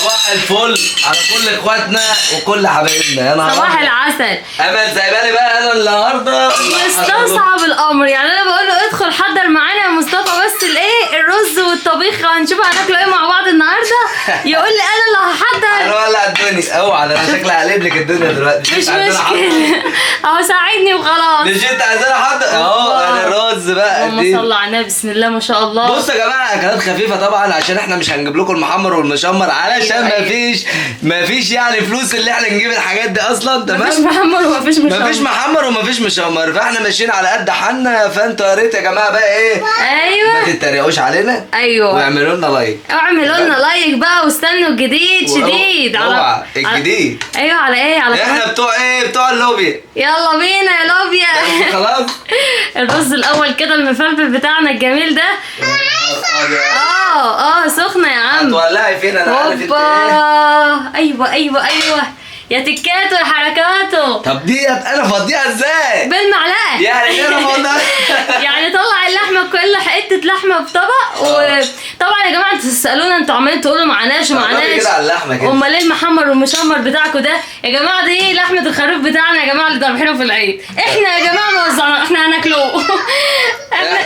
صباح الفل على كل اخواتنا وكل حبايبنا. يا نهار صباح العسل. امل سايبالي بقى انا النهارده مستصعب الامر، يعني انا بقول له ادخل حضر معانا يا مصطفى بس الايه الرز والطبيخ هنشوف هناكله ايه مع بعض النهارده. يقول لي انا اللي هحضر. انا ولع الدنيا. اوعى ده انا شكلي هقلب لك الدنيا دلوقتي. مش مشكله اهو ساعدني وخلاص. مش انت عايزاني احضر اهو انا الرز بقى. اللهم صل على النبي. بسم الله ما شاء الله. بصوا يا جماعه اكلات خفيفه طبعا عشان احنا مش هنجيب لكم المحمر والمشمر علشان مفيش يعني فلوس اللي احنا نجيب الحاجات دي اصلا. تمام. مفيش محمر ومفيش مشمر. مفيش محمر ومفيش مشمر، فاحنا ماشيين على قد حالنا. فانتوا يا ريت يا جماعه بقى ايه ايوه ما تتريقوش علينا. ايوه واعملوا لنا لايك. اعملوا لنا لايك بقى واستنوا الجديد شديد على الجديد. ايوه على ايه؟ على احنا بتوع ايه؟ بتوع اللوبيا. يلا بينا يا لوبيا. خلاص. الرز الاول كده المفلفل بتاعنا الجميل ده. سخنه يا عم. هتولعي فين؟ انا عارف انت ايه. ايوه يا تكاته يا حركاته. طب ديت انا فضيها ازاي؟ بالمعلقه. يعني ايه انا فضيها؟ يعني طلع اللحمه كل حته لحمه في طبق. وطبعا يا جماعه انتوا تسالونا انتوا عمالين تقولوا معناش كده على اللحمه كده. امال ايه المحمر والمشمر بتاعكم ده يا جماعه؟ دي ايه لحمه الخروف بتاعنا يا جماعه اللي ذابحينه في العيد. احنا يا جماعه ما وزعناه، احنا هناكلوه.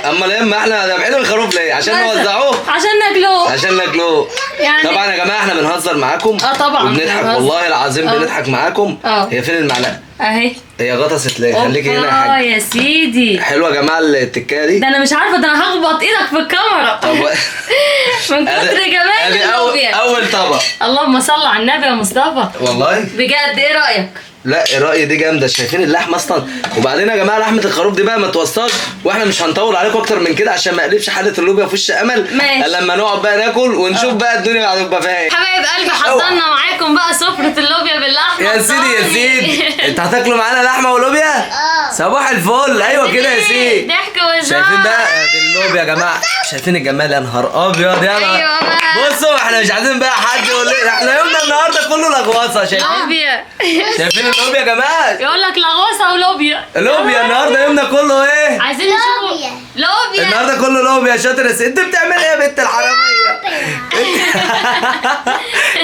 امال ايه؟ ما احنا ذابحين الخروف ليه؟ عشان نوزعوه؟ عشان ناكلوه يعني. طبعا يا جماعه احنا بنهزر معاكم. طبعا وبنضحك والله العظيم. بنضحك معاكم. هي فين المعلقه؟ اهي هي غطست ليه؟ خليكي هنا يا حاج. يا سيدي. حلوه يا جماعه التكايه دي. ده انا مش عارفه، ده انا هخبط ايدك في الكاميرا. من كتر جمال اللوبيا. اول طبق. اللهم صل على النبي يا مصطفى. والله بجد ايه رايك؟ لا الرأي دي جامده. شايفين اللحمه اصلا؟ وبعدين يا جماعه لحمه الخروف دي بقى ما توصاش، واحنا مش هنطول عليكم اكتر من كده عشان ما اقلبش حاله اللوبيا في وش امل. ماشي. لما نقعد بقى ناكل ونشوف بقى الدنيا هتبقى فيها ايه. حبايب قلبي حضرنا معاكم بقى سفره اللوبيا باللحمه. يا سيدي انت هتاكلوا معانا لحمه ولوبيا؟ صباح الفل. ايوه كده يا سيدي. ضحك وهزار. شايفين بقى اللوبيا يا جماعه؟ شايفين الجمال؟ يا نهار ابيض. يا نهار. ايوه بقى. بصوا احنا مش عايزين بقى حد يقول لنا احنا يومنا النهارده كله لغوصه. لوبيا. شايفين اللوبيا يا جماعه؟ يقول لك لغوصه ولوبيا. لوبيا النهارده يومنا كله ايه؟ عايزين نشوف لوبيا النهارده كله لوبيا. شاطر يا ست. انت بتعمل ايه يا بنت الحراميه؟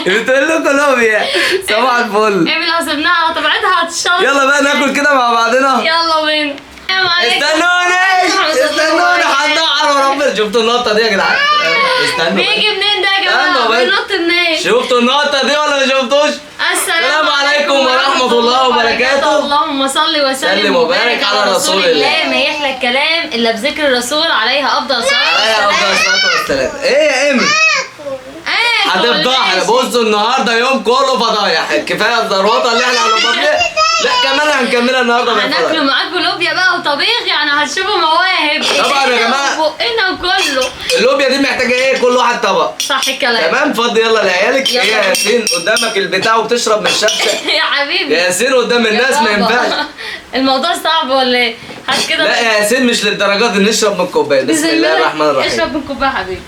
بتقول لكم لوبيا. صباح الفل. اعمل لو سيبناها على طبيعتها هتشرب. يلا بقى ناكل كده مع بعضنا. يلا بينا. استنوني هنقعر وربنا. شفتوا النقطه دي يا جدعان؟ استنوا. بيجي منين ده يا جماعه؟ بينط منين؟ شفتوا النقطه دي ولا ما شفتوش؟ السلام عليكم ورحمه الله وبركاته. اللهم صل وسلم وبارك على رسول الله. ما يحلى الكلام الا بذكر الرسول عليه افضل الصلاه والسلام. ايه يا ايمي؟ هتفضحنا. بصوا النهارده يوم كله فضايح. كفايه الزروطه اللي احنا هنفضلها. لا كمان هنكملها النهارده. هناكلوا معاكم لوبيا بقى وطبيخ، يعني هتشوفوا مواهب طبعا يا جماعه. بقنا وكله. اللوبيا دي محتاجه ايه؟ كل واحد طبق. صح الكلام. تمام. فضي يلا لعيالك. ايه يا ياسين قدامك البتاع وبتشرب من الشبشب. يا حبيبي يا ياسين قدام الناس ما ينفعش. الموضوع صعب ولا ايه؟ هات كده. لا يا ياسين مش للدرجات دي. نشرب من الكوبايه. بسم الله الرحمن الرحيم. اشرب من كوبايه حبيبي.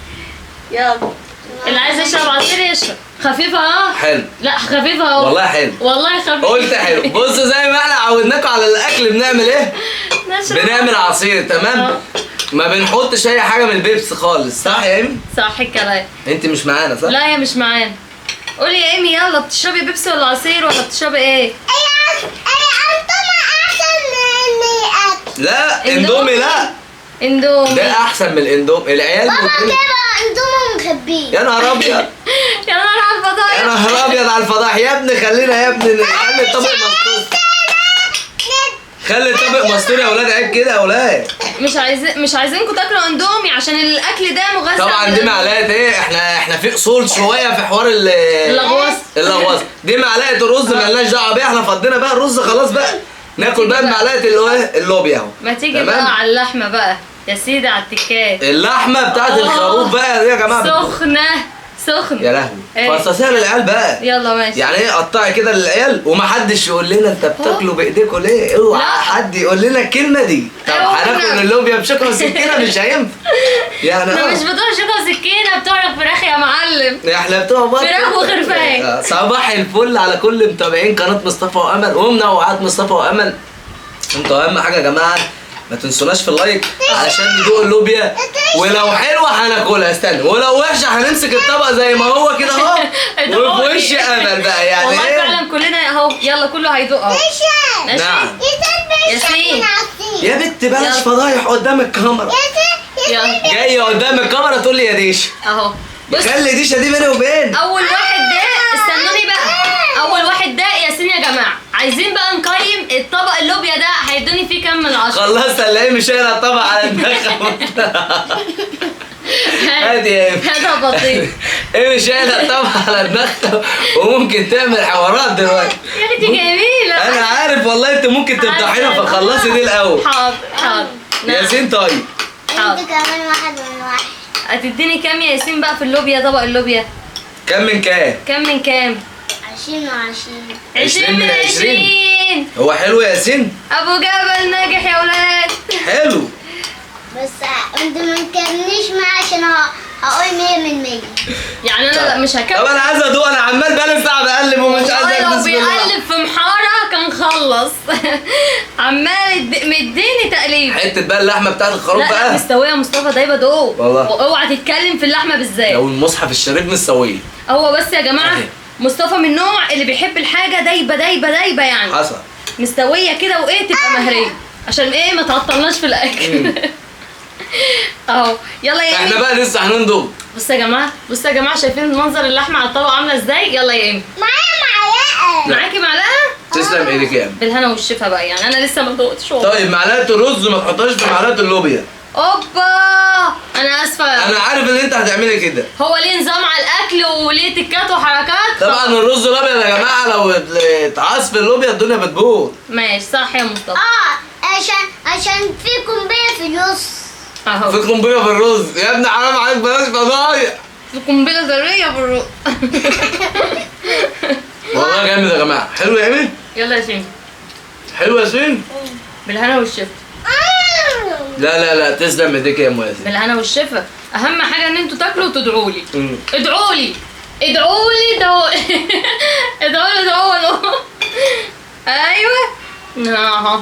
يلا اللي عايز يشرب عصير يشرب. خفيفة اهو. حلو. لا خفيفة اهو. والله حلو. والله خفيفة. قلت حلو. بصوا زي ما احنا عودناكم على الاكل بنعمل ايه؟ بنعمل عصير. تمام. ما بنحطش اي حاجة من البيبس خالص. صح يا ايمي؟ صح الكلام. انت مش معانا صح؟ لا هي مش معانا. قولي يا ايمي يلا بتشربي بيبسي ولا عصير ولا بتشربي ايه؟ لا اندومي. لا اندومي ده احسن من الاندومي. العيال بابا كده اندومي مخبيه. يا نهار ابيض. يا نهار على الفضايح. يا نهار ابيض على الفضايح. يا ابني خلينا يا ابني نخلي الطبق مستور. خلي الطبق مستور يا اولاد. عيب كده يا اولاد. مش عايزينكم تاكلوا اندومي عشان الاكل ده مغذى. طبعا دي معلقه ايه؟ احنا في اصول شويه في حوار اللغوص. دي معلقه الرز مالناش دعوه بيها. احنا فضينا بقى الرز خلاص بقى. ناكل بقى بمعلقه اللوبيا اهو. ما تيجي بقى على اللحمه بقى يا سيدي على التكات. اللحمه بتاعت الخروف بقى دي يا جماعه سخنه. يا لهوي. فصصيها للعيال بقى. يلا ماشي. يعني ايه؟ قطعي كده للعيال ومحدش يقول لنا انت بتاكلوا بايديكوا ليه. اوعى حد يقول لنا الكلمه دي. طب هناكل اللوبيا بشوكه وسكينه؟ مش هينفع. يعني احنا مش بتوع شوكه وسكينه، بتوع فراخ يا معلم. احنا بتوع فراخ وخرفان. صباح الفل على كل متابعين قناه مصطفى وامل ومنوعات مصطفى وامل. انتوا اهم حاجه يا جماعه ما تنسوناش في اللايك علشان ندوق اللوبيا. ولو حلوه هناكلها. استنى. ولو وحشه هنمسك الطبق زي ما هو كده اهو. وفي امل بقى يعني والله ايه؟ فعلا كلنا اهو، يلا كله هيدوق اهو. ماشي. نعم. ياسين. يا بنت بلاش يلا. فضايح قدام الكاميرا. يلا جايه قدام الكاميرا تقول لي يا ديش. اهو. بص خلي ديشه دي بيني وبين. اول واحد ده، استنوني بقى، اول واحد ده ياسين يا جماعه. عايزين بقى نقيم الطبق اللوبيا ده هيدوني فيه كام من 10؟ خلصت الاقيه مش شايله الطبق على دماغها. هادي يا ايمي. هذا بطيء. ايه مش شايله الطبق على دماغها وممكن تعمل حوارات دلوقتي. يا اختي جميله. انا عارف والله انت ممكن تفضحينا فخلصي دي الاول. حاضر حاضر. نعم. ياسين طيب. انت كمان واحد من واحد. هتديني كام يا ياسين بقى في اللوبيا، طبق اللوبيا؟ كم من كام؟ كام من كام؟ 20 و20. 20 من 20. هو حلو يا ياسين؟ ابو جبل ناجح يا ولاد. حلو. بس انت ما تكلمنيش معاه عشان هقول 100 من 100. يعني انا لا مش طب هكمل. انا عايز ادوق، انا عمال بقالي ساعه بقلب ومش عايز والله لو البس بالله. بيقلب في محاره كان خلص. عمال مديني تقليب. حته بقى اللحمه بتاعت الخروف لا لا بقى. مستويه يا مصطفى، دايبه دوق. والله. واوعى تتكلم في اللحمه بالذات. لو المصحف الشريف مستويه. هو بس يا جماعه أهي. مصطفى من النوع اللي بيحب الحاجه دايبه دايبه دايبه يعني. حصل. مستويه كده وايه تبقى مهريه عشان ايه ما تعطلناش في الاكل. اهو يلا يا احنا ايمي. بقى لسه هنندوق. بصوا يا جماعه، بصوا يا جماعه، شايفين منظر اللحمه على الطبق عامله ازاي؟ يلا يا ايمي. معايا معلقه. معاكي معلقه؟ تسلم ايدك يا أم. بالهنا والشفا بقى، يعني انا لسه ما دقتش والله. طيب معلقه الرز ما تحطهاش في معلقه اللوبيا. اوبا انا اسفه. انا عارف ان انت هتعملي كده. هو ليه نظام على الاكل وليه تكات وحركات. طبعا الرز الابيض يا جماعه لو اتعص في اللوبيا الدنيا بتبوظ. ماشي صح يا مصطفى. عشان في قنبله في النص. اهو في قنبله في الرز يا ابني، حرام عليك بلاش فضايح. في قنبله ذريه بالرق. والله جامد يا جماعه. حلو يا ايمي؟ يلا يا سيدي. حلو يا ياسين؟ بالهنا والشفا. لا تسلم ايديك يا ام ياسين. بالهنا والشفا. اهم حاجه ان انتوا تاكلوا وتدعوا لي. مم. ادعوا لي ادعوا لي ادعوا ادعوا له. ايوه اهو.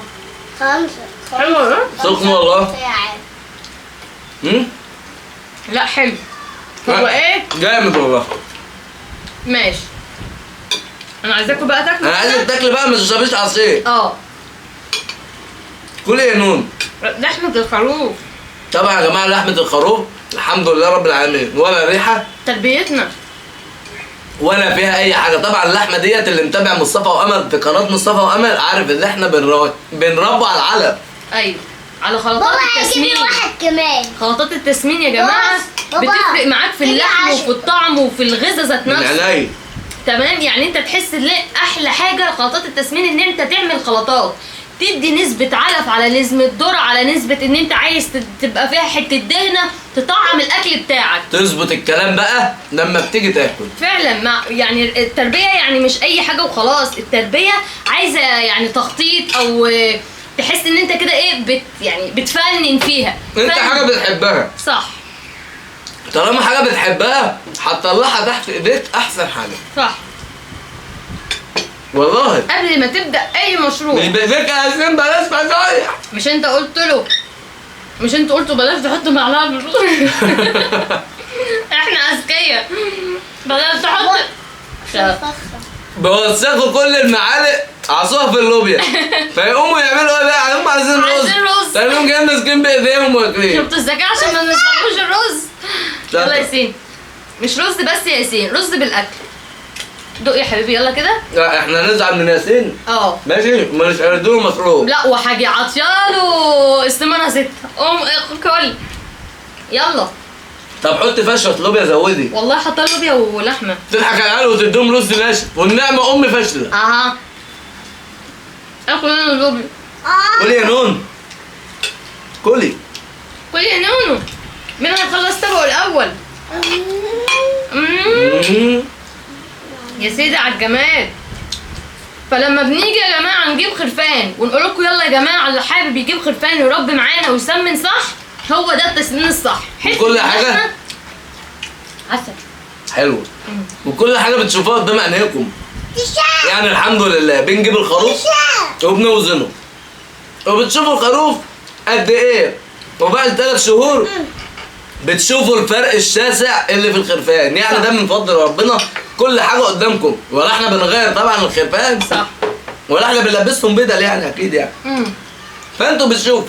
5. حلو ده؟ سخن والله. لا حلو. هو ايه؟ جامد والله. ماشي. انا عايزاكم بقى تاكلوا. انا عايزك تاكل بقى، ما تشربيش عصير. اه كل يا نون. لحمة الخروف. طبعا يا جماعه لحمه الخروف الحمد لله رب العالمين، ولا ريحه تربيتنا. ولا فيها اي حاجه. طبعا اللحمه ديت اللي متابع مصطفى وامل في قناه مصطفى وامل عارف ان احنا بنربى على العلب. ايوه على خلطات بابا هيجيب التسمين. لي واحد كمان. خلطات التسمين يا جماعه بابا. بتفرق معاك في هي اللحم عشرة. وفي الطعم وفي الغذاء ذات من نفسه. عينيا. تمام، يعني انت تحس ان احلى حاجه خلطات التسمين ان انت تعمل خلطات تدي نسبة علف على نسبة ذرة على نسبة ان انت عايز تبقى فيها حتة دهنة تطعم الاكل بتاعك. تظبط الكلام بقى لما بتيجي تاكل. فعلا مع يعني التربية يعني مش اي حاجة وخلاص، التربية عايزة يعني تخطيط او تحس ان انت كده ايه يعني بتفنن فيها. انت فن. حاجه بتحبها، صح طالما حاجه بتحبها هتطلعها تحت ايديك احسن حاجه. صح. والله قبل ما تبدأ اي مشروع مش بايديك يا ياسين، بلاش فضايح. مش انت قلت له، مش انتوا قلتوا بلاش تحطوا معلقة بالرز. احنا اذكياء. بلاش تحط. بيوسخوا كل المعالق عصوها في اللوبيا فيقوموا يعملوا ايه بقى؟ هم عايزين رز. عايزين رز. تلاقيهم جايين ماسكين بايديهم واكلين. شفتوا الذكاء عشان ما نشربوش الرز. لا. يلا يا ياسين، مش رز بس يا ياسين، رز بالاكل. دوق يا حبيبي يلا كده. لا احنا نزعل من ياسين اه ماشي، مش هندوله مصروف. لا وحاجي عطياله استمانة 6. قوم كل. يلا طب حط فشة لوبيا زودي. والله حاطه لوبيا ولحمه. تضحك على العيال وتديهم رز ناشف والنعمه ام فاشله. اها اكل انا اللوبيا. كلي يا نون كلي. كل يا نونو. مين هيخلص طبقه الاول؟ يا سيدي على الجمال. فلما بنيجي يا جماعه نجيب خرفان ونقول لكم يلا يا جماعه اللي حابب يجيب خرفان يربي معانا ويسمن صح، هو ده التسمين الصح. وكل حاجة؟ عسل. حلو. وكل حاجه بتشوفوها قدام عينيكم. يعني الحمد لله بنجيب الخروف وبنوزنه وبتشوفوا الخروف قد ايه، وبعد 3 شهور بتشوفوا الفرق الشاسع اللي في الخرفان. يعني ده من فضل ربنا كل حاجه قدامكم، ولا احنا بنغير طبعا الخرفان، صح. ولا احنا بنلبسهم بدل يعني اكيد يعني. فانتوا بتشوفوا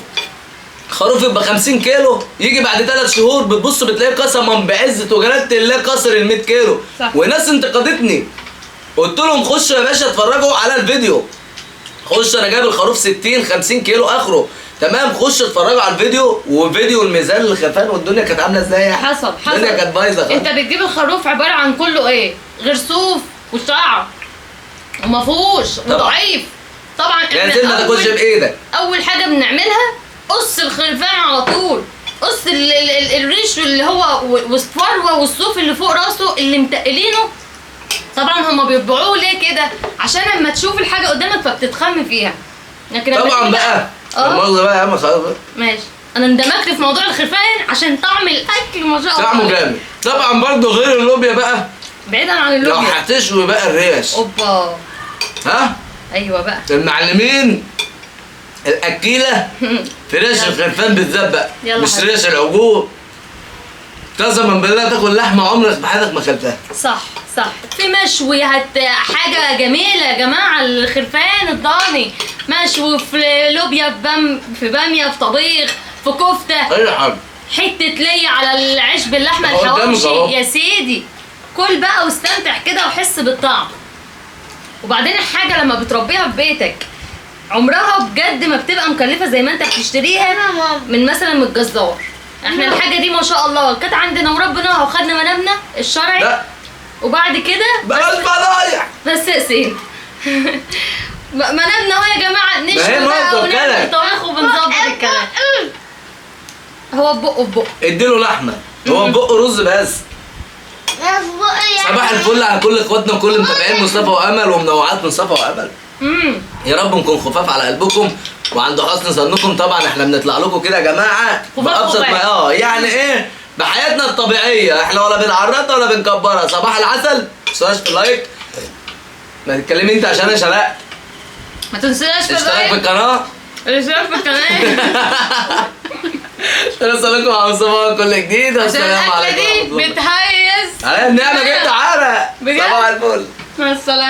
خروف يبقى 50 كيلو، يجي بعد 3 شهور بتبص بتلاقيه قسما بعزة وجلالة الله كسر ال 100 كيلو. صح. وناس انتقدتني، قلت لهم خشوا يا باشا اتفرجوا على الفيديو، خش انا جايب الخروف 60 50 كيلو اخره، تمام، خش اتفرجوا على الفيديو، وفيديو الميزان الخرفان والدنيا كانت عامله ازاي. حصل الدنيا كانت بايظه خالص. انت بتجيب الخروف عباره عن كله ايه غير صوف وشعر وما فيهوش وضعيف. طبعا يعني زي ما تاكلش بايدك. اول حاجه بنعملها قص الخرفان على طول، قص الريش اللي هو والفروه والصوف اللي فوق راسه اللي متقلينه. طبعا هما بيطبعوه ليه كده؟ عشان لما تشوف الحاجه قدامك فبتتخم فيها. لكن لما طبعا تيجي بقى المؤاخذة بقى يا عم خلاص بقى. ماشي، انا اندمجت في موضوع الخرفان عشان طعم الاكل ما شاء الله طعمه جامد. طبعا برضو غير اللوبيا بقى، بعيدا عن لو اللوبيا. هتشوي بقى الريش، اوبا. ها ايوه بقى. المعلمين الاكيله في ريش الخرفان بالذات بقى، يلا مش حبيبي. ريش العجول. قسما بالله تاكل لحمه عمرك بحياتك ما اكلتها. صح صح. في مشوي حاجه جميله يا جماعه، الخرفان الضاني مشوي في لوبيا، في باميه، في طبيخ، في كفته، اي حاجه، حته ليا على العيش باللحمه أهو قدامك أهو. الحواوشي يا سيدي. كل بقى واستمتع كده وحس بالطعم. وبعدين الحاجه لما بتربيها في بيتك عمرها بجد ما بتبقى مكلفه زي ما انت بتشتريها من مثلا من الجزار. احنا الحاجه دي ما شاء الله كانت عندنا وربنا وخدنا منامنا الشرعي. لا وبعد كده بلاش فضايح. بس يا سيدي منامنا اهو يا جماعه، ما هي نشوي بقى برضه ونعمل كده. طبيخ وبنظبط الكلام. هو بقه في بقه. اديله لحمه، هو بقه رز بس. صباح الفل على كل اخواتنا وكل متابعين مصطفى وامل ومنوعات مصطفى وامل. يا رب نكون خفاف على قلبكم وعند حسن ظنكم. طبعا احنا بنطلع لكم كده يا جماعه بابسط ما يعني ايه بحياتنا الطبيعيه، احنا ولا بنعرضها ولا بنكبرها. صباح العسل، ما تنساش في اللايك، ما تتكلمي انت عشان انا شرقت. ما تنساش في اشترك في اللايك، القناه، الاشتراك في القناه نوصل لكم على مصطفى كل جديد. عشان والسلام الاكله دي عليكم. بتهيس. على النعمه جبت عرق. بجد؟ صباح الفل. مع السلامه.